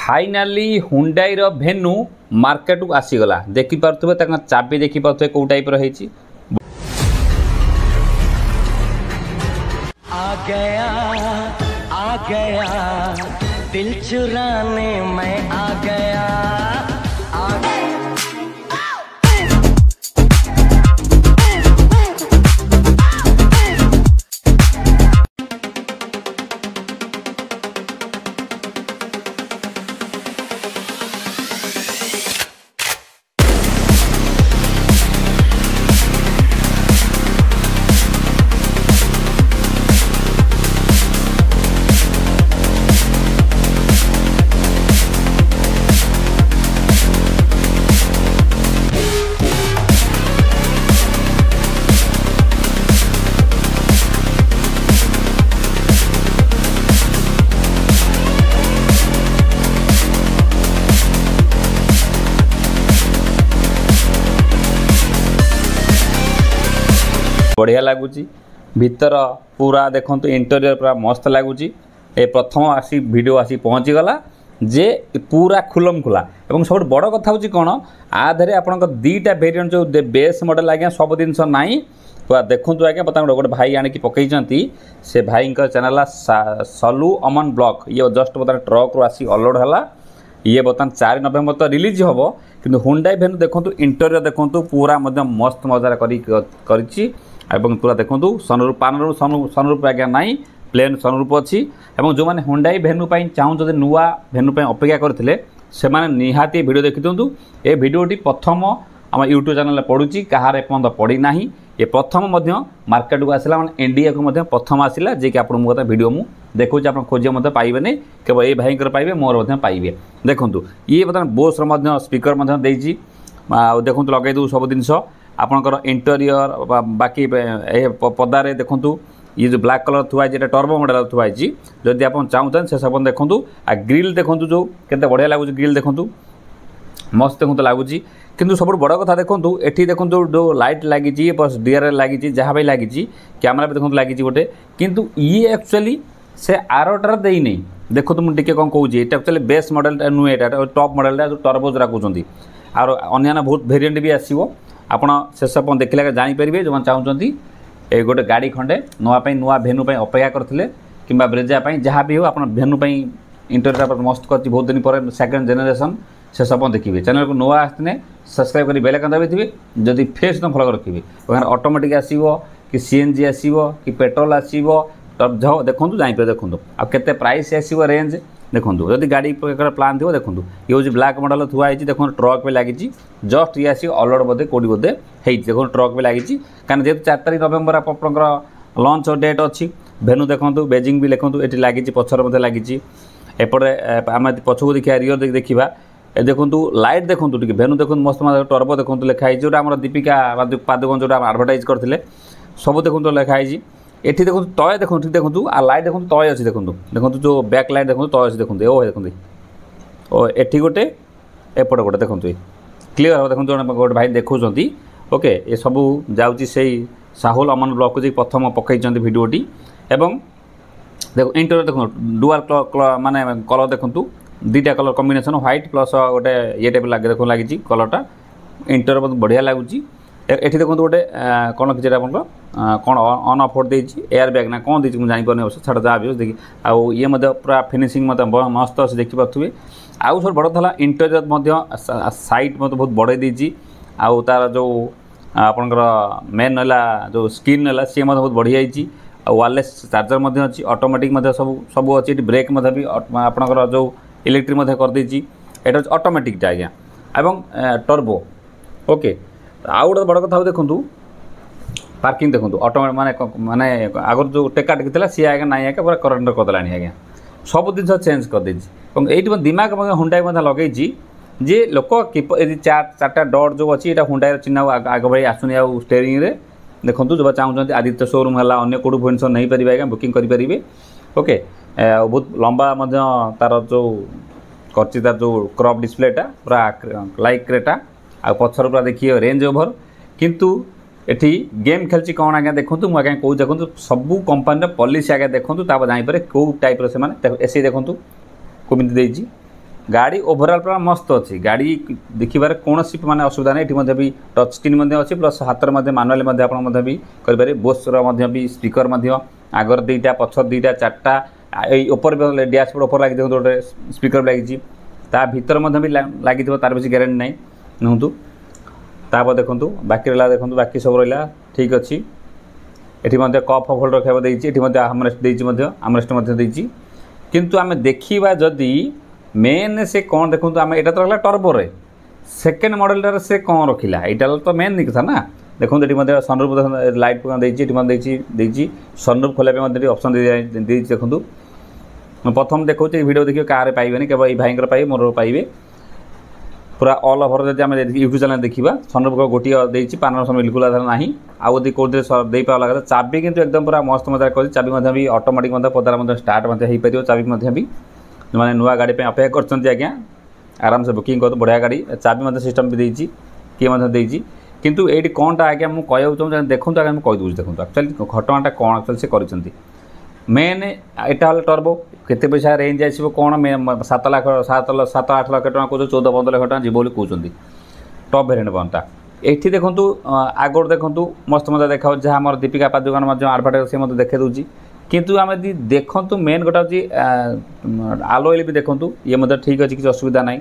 Finally Hyundai रो venue market को आसीगला देखि पारथुबे तक चाबी देखि पारथुबे को टाइप रो हेची आ गया दिल चुराने मैं आ गया बढ़िया लगुच भीतर पूरा देखो इंटेरियर पूरा मस्त लगुच ए प्रथम आसी वीडियो आसी पहुँची गला जे पूरा खुलम खुला और सब बड़ कथा हूँ कौन आधे आपंक दीटा वेरिएंट जो बेस मॉडल आज्ञा सब जिनस नाई पूरा देखूँ आज्ञा बता गोटे भाई आणिक पकई से भाई चैनल सलू अमन ब्लॉग ये जस्ट बता ट्रक रू आसी अललोड है ये बर्तमान 4 नवेम्बर तो रिलीज हम कि हुंडई भेन्यू देखो इंटेरियर देखो पूरा मस्त मजार कर पूरा देखो सनरूप पानरू सनरूप आज्ञा नाई प्लेन सनरूप अच्छी जो मैंने हुंडई भेन्यू चाहूँ नुआ भेन्यू अपेक्षा करते से निहाती वीडियो देखी दिंतु ए भिडटी प्रथम आम यूट्यूब चैनल पड़ुची कहार एपर्त पड़ी ना ये प्रथम मार्केट को आसला मैंने इंडिया को प्रथम आसला जी कि आपको मुझे वीडियो मुझे देखुची आप खोजे पाइबे नहीं केवल ये भाई पाइबे मोर पाइबे देखूँ ये बर्तमान बोस स्पीकर देखो लगे दू सब जिनस आपंकर इंटेरियर बाकी पदारे देखूँ ये जो ब्लैक कलर थुआ टर्बो मॉडल थुआ जदि आप चाहूँ से सब देखूँ आ ग्रिल देखूँ जो केते बढ़िया लगुच ग्रिल देखूँ मस्त देखो लगुच किंतु सब बड़ कथा देखूँ एठी देखूँ जो लाइट लगी बस डीआर लगी जहाँ भी लगी कैमेरा भी देखो लगी गोटे किंतु ये एक्चुअली से आरटार दे नहीं देखो मुझे कौन कौच ये एक्चुअली बेस मॉडल नुहे यहाँ टॉप मॉडल जो टर्बोज कहते आर अन्य बहुत वेरिएंट भी आसो आपड़ शेष देखने जापर जो चाहते ये गोटे गाड़ी खंडे नुआ भेन्यू अपेक्षा करते कि ब्रेजा जहाँ भी हो आप भेन्यू इंटरव्यू मस्त कर बहुत दिन पर सेकेंड जेनेरेशन से सब देखिए चैनल को नुआ आसने सब्सक्राइब कर बेल आइकन दबाई जदि फेस तो फॉलो रखिए ऑटोमेटिक आसो कि सीएनजी आसो कि पेट्रोल आसो तो देखूँ जापर देखूँ आ केते प्राइस आसो रेंज देखूँ जदि गाड़ी प्लान थी देखूँ ये हूँ ब्लैक मॉडल थुआई देखो ट्रक भी लगी जस्ट ये आसी अललोड बोधे कौटी बोधे हो देखो ट्रक भी लगी कहीं जेहतु 4 तारीख नवेम्बर आपंकर लंच डेट अच्छी भेन्यू देखूँ बेजिंग भी देखूँ ये लगी पचर लगी एपटे आम पछक देखा रियर देखा देखूँ लाइट देखूँ भेन्यू देखूँ मस्त टर्बो देखूँ लिखाई जो आम दीपिका पादुकोण जो आडभर्टाइज करते सब देखूँ लिखाई एठी देखो तय देखो ठीक देखो आ लाइट देखो तय अच्छी देखो जो बैक लाइट देखो तय अच्छी देखो ओ देखो ओ एठी गोटे एपटे गोटे देखो क्लीयर हम देखो जो गोटे भाई देखुं ओके ये सब जाऊँगी से साहुल अमन ब्लॉग को प्रथम पकई भिडियोटी एवं देखो इंटेरियर देखो डुआल माने कलर देखो दीटा कलर कॉम्बिनेशन व्हाइट प्लस गोटे ये टाइप लगे देखो लगी कलरटा इंटेरियर बहुत बढ़िया लगुच एठी देखो गोटे कौन कि कौन ऑन ऑफ देती एयर बैग ना कौन देती मुझे जापर अवश्य छाड़ जहाँ भी देखिए आउ ये पूरा फिनिशिंग मस्त अच्छे देखिपे आउ सब बड़ था इंटेरियर साइट मत बहुत बढ़ई देती आउ तार जो आपंकर मेन नाला जो स्क्रीन नाला सी बहुत बढ़िया वायरलेस चार्जर अच्छी ऑटोमेटिक सब सब अच्छी ब्रेक भी आपंकर जो इलेक्ट्रिक कर देती यहाँ ऑटोमेटिक आज्ञा एवं टर्बो ओके आउ गोटे बड़ कथा देखूँ पार्किंग देखूँ ऑटोमेटिक माने माने आगर जो टेका टेकी सी आगे ना आगे पूरा करेन्ट करदेला आज्ञा सब जिन चेंज कर ये दिमाग हुंडई लगे जे लोक चार्टा डट जो अच्छी यहाँ हुंडई चिन्ह आग भाई आसुनी आ स्टेयरिंग रे देखो जो चाहते आदित्य शोरूम है अन्य कौट भुवनेश्वर नहीं पारे आज्ञा बुकिंग करेंगे ओके बहुत लंबा तार जो कर जो क्रॉप डिस्प्लेटा पूरा लाइक क्रेटा आ पछर पूरा देखिए रेंज ओभर किंतु एठी गेम खेलची कौन आज्ञा देखूँ मुझे आज्ञा कौन देखूँ सबू कंपानी पॉलिसी आज्ञा देखूँ जापर कौ टाइप से एसी देखूँ कमी गाड़ी ओभरऑल पूरा मस्त अच्छी गाड़ी देखिबार कौन माने असुविधा नहीं ये भी टच स्क्रीन अच्छी प्लस हाथ में मानुआली आप भी करेंगे बोसर भी स्पीकर आगर दुईटा पछर दुईटा चार्टा ऊपर डैशबोर्ड ऊपर लगी गोटे स्पीकर लगी ता भीतर भी लगी तार बेसी ग्यारंटी नहीं नुहतु तापर देखूँ बाकी रहा देखूँ बाकी सब रहा ठीक अच्छी ये कप होल्डर रखा देती आमरेस्ट आमरेस्ट किंतु आम देखा जदि मेन से कौन देखो आम यहाँ तो रहा टर्बोरे सेकेंड मॉडल से कौन रखिला यहाँ तो मेन कथा ना देखो ये सनरूफ लाइट देखिए सनरूफ खोलने ऑप्शन देखूँ प्रथम देखो वीडियो देखिए कार पाइबे केवल ये भाई पाइबे मोर पाइबे पूरा ऑल ओवर जब आम यूट्यूब चैनल देखा सनरूफ गोटे देती पान बिल्कुल ना आउ कौटे दे पाला कथा चाबी किंतु एकदम पूरा मस्त मजा कर चाबी भी ऑटोमेटिक पदार स्टार्ट हो चाबी भी जो मैंने नुआ गाड़ी अपेक्षा कर आज्ञा आराम से बुकिंग कर बढ़िया गाड़ी चाबी सिस्टम भी देती किए किंतु ये कौनटा आज्ञा मुझे कहूँ चाहूँ देखो आगे मुझे कहीदे देखो एक्चुअली घटनाटा कौन एक्चुअली से कर मेन यहाँ टर्बो केते पैसा रेंज आसो कौन 7 लाख 7-8 लाख टका कौन 14-15 लाख टका जीव कहते टॉप वेरिएंट बनता ये देखूँ आगोड़ देखूँ मस्त मजा देखा जहाँ आम दीपिका पादुकोण आडभाटाइज से मतलब देखे दूसरी किंतु आम देखूँ मेन गोटा हूँ आलो ऑयल भी देखूँ ये ठीक अच्छे किसी असुविधा ना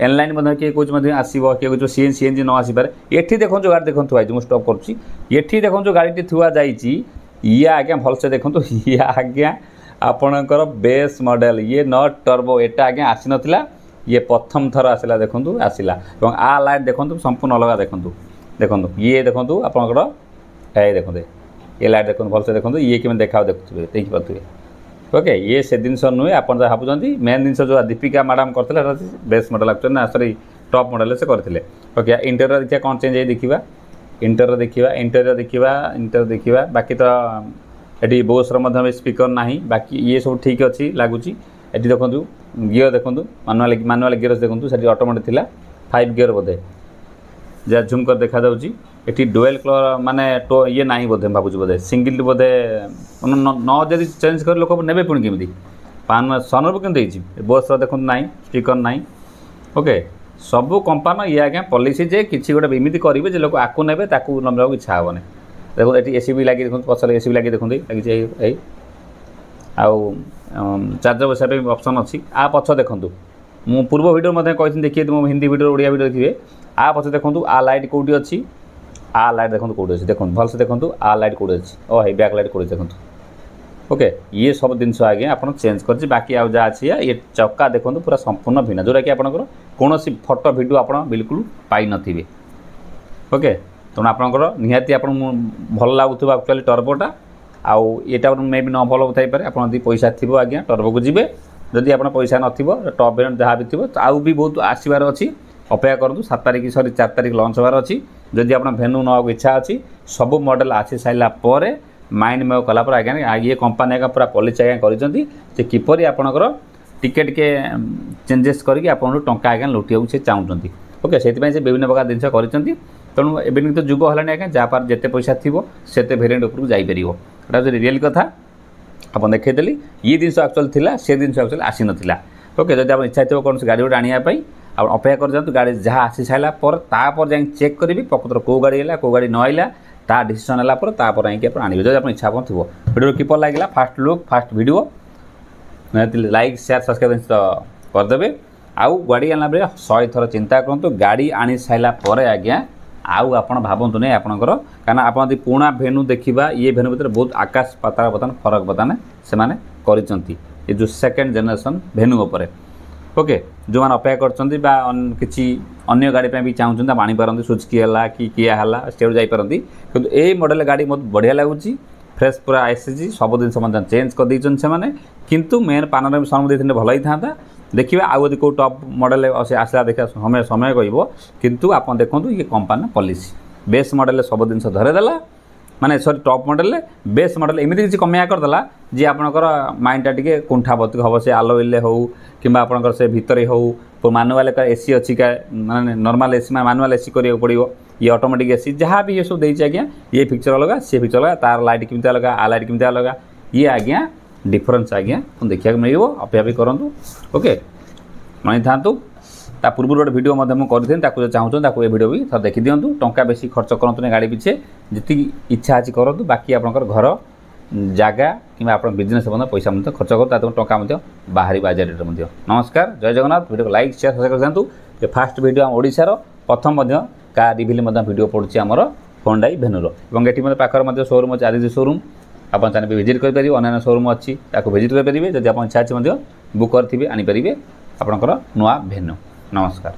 एनलाइन किए कौन आसो किए कौन सीएनजी न आसपे ये देखो गाड़ी देखो थुआ मुझे स्टॉप करुँची देखो जो गाड़ी थुआ ये आज्ञा भलसे देखो ये आज्ञा आपणकर बेस मॉडल ये नॉट टर्बो एटा आज्ञा आसी नथिला ये प्रथम थर आसला देखो आसला और आ लाइट देखो संपूर्ण अलग देखो ये देखो आपणकर ये देखो ये लाइट देखो भलसे देखो ये कि देखा देखुए देखिपे ओके ये से जिन नुहे आप भावुँ मेन जिन जो दीपिका मैडम करते बेस मॉडल एक्चुअली ना सॉरी टॉप मॉडल से करते ओके इंटेरियर देखिए कौन चेंज है देखा इंटेरियर देखा बाकी तो ये बोसर स्पीकर ना बाकी ये सब ठीक अच्छी लगुच ये देखो गियर देखो मानुआल गियर देखो से ऑटोमेटिक थिला 5 गियर बोधे जहाँ झुम कर देखा ये डुएल कलर माने ये ना बोधे भावुँ बोधे सिंगल बोधे न जब चेंज कर लोक ने पुणी केमी पान सनरूफ केमती बोसर देखो ना स्पीकर ना ओके सबू कंपानी ये आज्ञा पॉलिसी जे किसी गोटे एमती करेंगे लोक आकु ने नंबर इच्छा हेनी देखो ये एसी भी लगी देखो पछले एसी भी लगी देखो लगी आउ चार्जर बसाई ऑप्शन अच्छी आ पछ देखूँ मु पूर्व वीडियो कही देखिए तुम हिंदी वीडियो ओडिया वीडियो देखिए आ पछ देखूँ आ लाइट कौटी अच्छी आ लाइट देखो कौटी अच्छी देखो भलसे देखो आ लाइट कौटी अच्छी ओ है बैक लाइट कौटी देखो ओके ये सब जिनस आज्ञा आप चेंज कर बाकी आज जहाँ अच्छी ये चक्का देखो पूरा संपूर्ण भिन्न जोटा कि आपंकर कौन फोटो वीडियो आप बिल्कुल पाई नथिबे ओके तेणु आपंकर निहाती आप भल लगुवा एक्चुअली टर्बोटा आउ ये मे भी न भल होता आप पैसा थी आज्ञा टर्बो को जी जदि आप पैसा नथिबो टॉप वेरिएंट जहाँ भी थी आउ भी बहुत आसबार अच्छी अपेक्षा करूँ 7 तारीख सॉरी 4 तारीख लॉन्च होबार अच्छी जदि आप भेन्यू ना इच्छा अच्छी सब मॉडल आसी सारापर माइंड मेक कलापर आज्ञा ये कंपानी आज्ञा पूरा पॉलिसी आज्ञा कर किपरि आपणकर टिकेट के चेंजेस करके आपको टंका आज्ञा लुटिया से चाहूँगी ओके से विभिन्न प्रकार जिन कर तेणु एवं तो जुग है आज्ञा जहाँ जिते पैसा थी से वेरिएंट उपरको जापर यहाँ रियल कथा आप देखी ये जिन एक्चुअल थी से जिन एक्चुअली आसी नाला ओके जब आप इच्छा थी कौन गाड़ी गोटे आने आप अपेक्षा कर जातु गाड़ी जहाँ आसी सारापर तापर जा चेक करी प्रकृतर कौ गाड़ी है कौ गाड़ी नाइला ता डिसीजन है तापर आने जब आप इच्छा थी वीडियो किपर लगे fast look fast video like share subscribe करदे आउ गाड़ी आना बेले 100 थर चिंता करूँ गाड़ी आनी सारापर आज्ञा आउ आप भावतु नहीं आपंकर कारण आप पुणा भेन्यू देखा ये भेन्यू भितर बहुत आकाश पाताल बर्तमान फरक बर्तमान से ये जो सेकेंड जेनेरेशन भेन्यू उपर ओके जो मैंने अपेक्षा कर किसी अन्य गाड़ी भी चाहूँ आनीपारती सुजुकी है कि किया है स्टेट जापारती कि यही मॉडल गाड़ी बहुत बढ़िया लगुच फ्रेश पूरा आसी सब जिन चेंज कर देते किंतु मेन पानर सन देते भल ही था देखिए आउ यदि कौ टॉप मॉडल आसला देखा समय समय कह किंतु आप देखो ये कंपानी पॉलिसी बेस मॉडल सब जिन धरेदेला माने sorry top model base model एमती किसी कमिया करदेला जी आपंकर माइंडटा टी कुंठाबत हम से आलोइले हो कि आपंकर से भितर हो मानुआल एसी अच्छी का माने नॉर्मल एसी मानुआल एसी करिया पड़ो ये ऑटोमेटिक एसी जहाँ भी ये सब देती आज्ञा ये फीचर अलग सी फीचर अलग तार लाइट केमती अलग आ लाइट केमती अलग ये आज्ञा डिफरेंस आज्ञा देखा मिलो अपेक्षा भी करूँ ओके नहीं था ता पूर्व गोटे भिडियो करें चाहूँ ताको ये भिडियो भी थोड़ा देखी दिंतु टंका बेसी खर्च करूँ गाड़ी पिछे जी इच्छा अच्छी करूँ बाकी आपंकर घर जगह कि आप बिजनेस पैसा खर्च करूँ टाँचा बाहर बजारे नमस्कार जय जगन्नाथ भिडियो को लाइक शेयर सब्सक्राइब कर दिखाँ ये फास्ट भिडियो ओडिशार प्रथम कार रिव्यू भिडियो पड़ुछि आमर होंडाई भेनुर और ये पाखर शोरूम अच्छे आदित्य शोरूम आप चाहिए विजिट करेंगे अन्य शोरूम अच्छी विजिट करेंगे जब आप इच्छा अच्छी बुक करेंगे आनीपारे आपंकर नुआ भेनु नमस्कार।